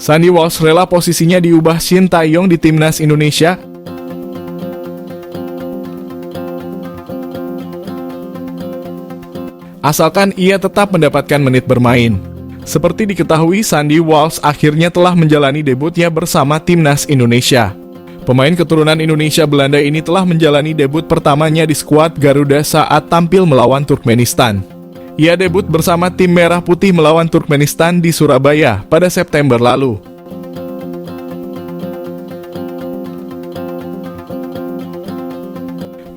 Sandy Walsh rela posisinya diubah Shin Tae-yong di timnas Indonesia. Asalkan ia tetap mendapatkan menit bermain. Seperti diketahui, Sandy Walsh akhirnya telah menjalani debutnya bersama timnas Indonesia. Pemain keturunan Indonesia Belanda ini telah menjalani debut pertamanya di skuad Garuda saat tampil melawan Turkmenistan. Ia debut bersama tim Merah Putih melawan Turkmenistan di Surabaya pada September lalu.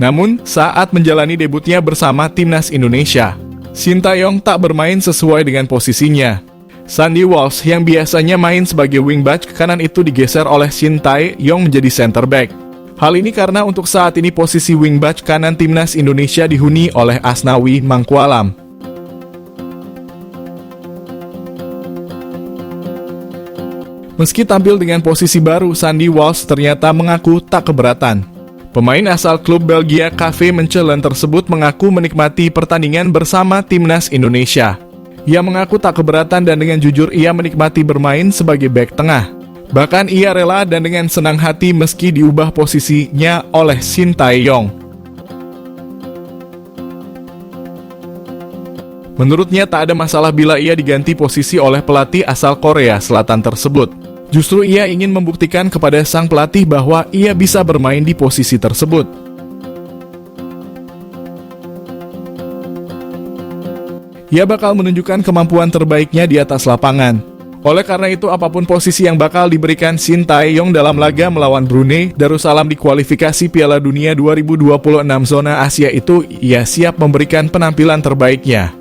Namun, saat menjalani debutnya bersama timnas Indonesia, Shin Tae-yong tak bermain sesuai dengan posisinya. Sandy Walsh yang biasanya main sebagai wingback kanan itu digeser oleh Shin Tae-yong menjadi center back. Hal ini karena untuk saat ini posisi wingback kanan timnas Indonesia dihuni oleh Asnawi Mangkualam. Meski tampil dengan posisi baru, Sandy Walsh ternyata mengaku tak keberatan. Pemain asal klub Belgia KV Mechelen tersebut mengaku menikmati pertandingan bersama timnas Indonesia. Ia mengaku tak keberatan dan dengan jujur ia menikmati bermain sebagai bek tengah. Bahkan ia rela dan dengan senang hati meski diubah posisinya oleh Shin Tae-yong. Menurutnya tak ada masalah bila ia diganti posisi oleh pelatih asal Korea Selatan tersebut. Justru ia ingin membuktikan kepada sang pelatih bahwa ia bisa bermain di posisi tersebut. Ia bakal menunjukkan kemampuan terbaiknya di atas lapangan. Oleh karena itu, apapun posisi yang bakal diberikan Shin Tae-yong dalam laga melawan Brunei Darussalam di kualifikasi Piala Dunia 2026 zona Asia itu, ia siap memberikan penampilan terbaiknya.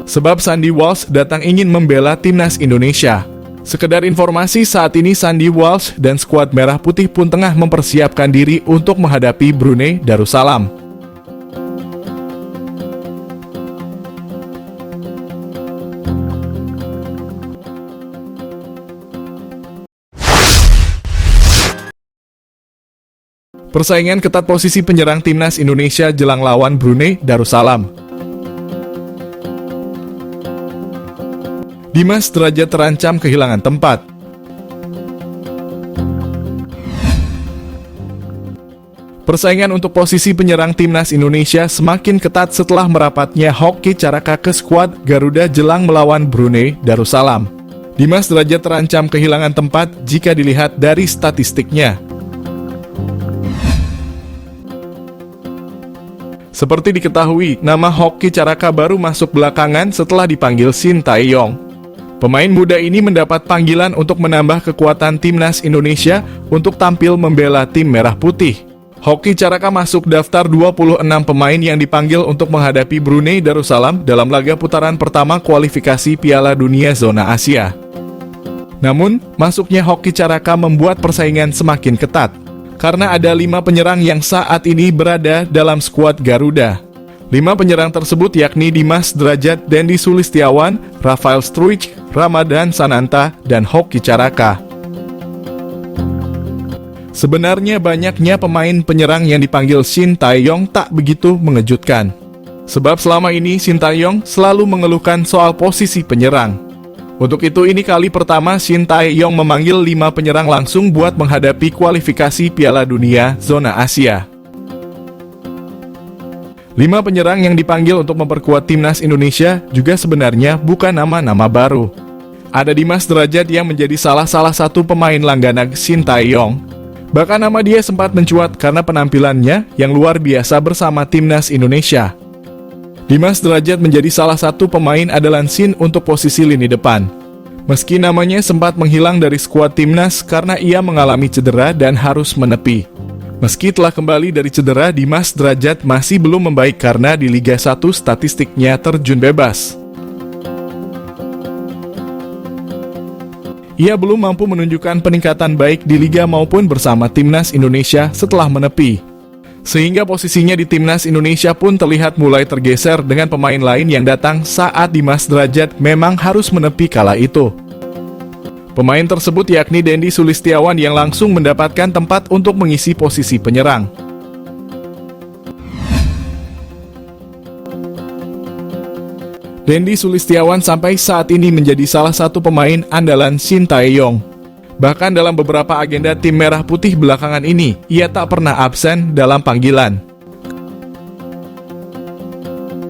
Sebab Sandy Walsh datang ingin membela timnas Indonesia. Sekedar informasi, saat ini Sandy Walsh dan skuad Merah Putih pun tengah mempersiapkan diri untuk menghadapi Brunei Darussalam. Persaingan ketat posisi penyerang timnas Indonesia jelang lawan Brunei Darussalam. Dimas Derajat terancam kehilangan tempat. Persaingan untuk posisi penyerang timnas Indonesia semakin ketat setelah merapatnya Hoki Caraka ke skuad Garuda jelang melawan Brunei Darussalam. Dimas Derajat terancam kehilangan tempat jika dilihat dari statistiknya. Seperti diketahui, nama Hoki Caraka baru masuk belakangan setelah dipanggil Shin Tae-yong. Pemain muda ini mendapat panggilan untuk menambah kekuatan timnas Indonesia untuk tampil membela tim Merah Putih. Hoki Caraka masuk daftar 26 pemain yang dipanggil untuk menghadapi Brunei Darussalam dalam laga putaran pertama kualifikasi Piala Dunia zona Asia. Namun, masuknya Hoki Caraka membuat persaingan semakin ketat, karena ada 5 penyerang yang saat ini berada dalam skuad Garuda. 5 penyerang tersebut yakni Dimas Derajat, Dendi Sulistiawan, Rafael Struijk, Ramadan Sananta, dan Hoki Caraka. Sebenarnya banyaknya pemain penyerang yang dipanggil Shin Tae-yong tak begitu mengejutkan. Sebab selama ini Shin Tae-yong selalu mengeluhkan soal posisi penyerang. Untuk itu ini kali pertama Shin Tae-yong memanggil 5 penyerang langsung buat menghadapi kualifikasi Piala Dunia zona Asia. 5 penyerang yang dipanggil untuk memperkuat timnas Indonesia juga sebenarnya bukan nama-nama baru. Ada Dimas Derajat yang menjadi salah satu pemain langganan Shin Tae-yong. Bahkan nama dia sempat mencuat karena penampilannya yang luar biasa bersama timnas Indonesia. Dimas Derajat menjadi salah satu pemain andalan Shin untuk posisi lini depan. Meski namanya sempat menghilang dari skuad timnas karena ia mengalami cedera dan harus menepi. Meski telah kembali dari cedera, Dimas Derajat masih belum membaik karena di Liga 1 statistiknya terjun bebas. Ia belum mampu menunjukkan peningkatan baik di Liga maupun bersama timnas Indonesia setelah menepi. Sehingga posisinya di timnas Indonesia pun terlihat mulai tergeser dengan pemain lain yang datang saat Dimas Derajat memang harus menepi kala itu. Pemain tersebut yakni Dendi Sulistiawan yang langsung mendapatkan tempat untuk mengisi posisi penyerang. Dendi Sulistiawan sampai saat ini menjadi salah satu pemain andalan Sintayong. Bahkan dalam beberapa agenda tim merah putih belakangan ini, ia tak pernah absen dalam panggilan.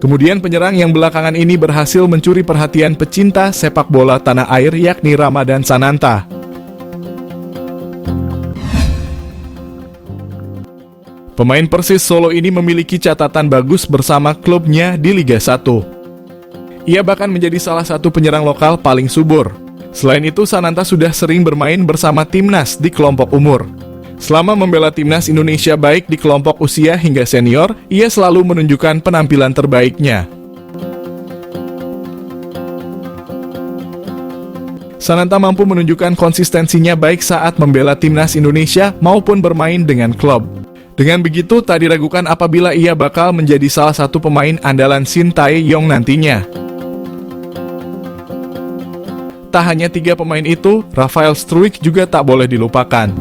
Kemudian penyerang yang belakangan ini berhasil mencuri perhatian pecinta sepak bola tanah air yakni Ramadan Sananta. Pemain Persis Solo ini memiliki catatan bagus bersama klubnya di Liga 1. Ia bahkan menjadi salah satu penyerang lokal paling subur. Selain itu, Sananta sudah sering bermain bersama timnas di kelompok umur. Selama membela timnas Indonesia baik di kelompok usia hingga senior, ia selalu menunjukkan penampilan terbaiknya. Sananta mampu menunjukkan konsistensinya baik saat membela timnas Indonesia maupun bermain dengan klub. Dengan begitu, tak diragukan apabila ia bakal menjadi salah satu pemain andalan Sintayong nantinya. Tak hanya 3 pemain itu, Rafael Struijk juga tak boleh dilupakan.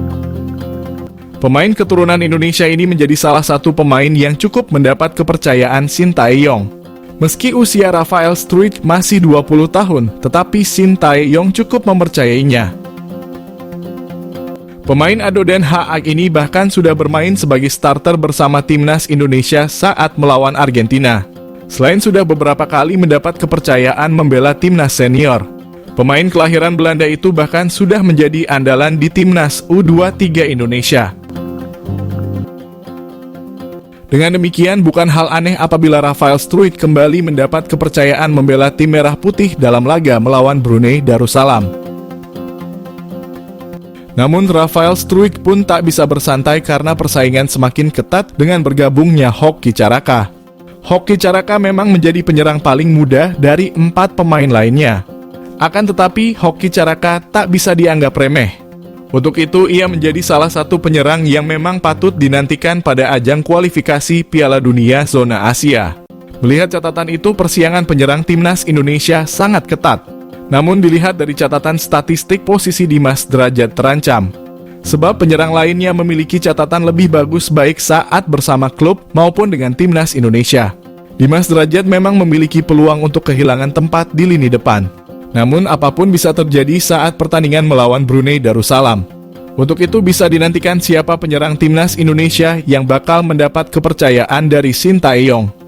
Pemain keturunan Indonesia ini menjadi salah satu pemain yang cukup mendapat kepercayaan Sintayong. Meski usia Rafael Struijk masih 20 tahun, tetapi Sintayong cukup mempercayainya. Pemain Ado Den Haag ini bahkan sudah bermain sebagai starter bersama timnas Indonesia saat melawan Argentina. Selain sudah beberapa kali mendapat kepercayaan membela timnas senior, pemain kelahiran Belanda itu bahkan sudah menjadi andalan di timnas U23 Indonesia. Dengan demikian, bukan hal aneh apabila Rafael Struijk kembali mendapat kepercayaan membela tim merah putih dalam laga melawan Brunei Darussalam. Namun Rafael Struijk pun tak bisa bersantai karena persaingan semakin ketat dengan bergabungnya Hoki Caraka. Hoki Caraka memang menjadi penyerang paling muda dari 4 pemain lainnya. Akan tetapi, Hoki Caraka tak bisa dianggap remeh. Untuk itu, ia menjadi salah satu penyerang yang memang patut dinantikan pada ajang kualifikasi Piala Dunia Zona Asia. Melihat catatan itu, persiapan penyerang timnas Indonesia sangat ketat. Namun dilihat dari catatan statistik, posisi Dimas Derajat terancam. Sebab penyerang lainnya memiliki catatan lebih bagus baik saat bersama klub maupun dengan timnas Indonesia. Dimas Derajat memang memiliki peluang untuk kehilangan tempat di lini depan. Namun apapun bisa terjadi saat pertandingan melawan Brunei Darussalam. Untuk itu bisa dinantikan siapa penyerang timnas Indonesia yang bakal mendapat kepercayaan dari Sintayong.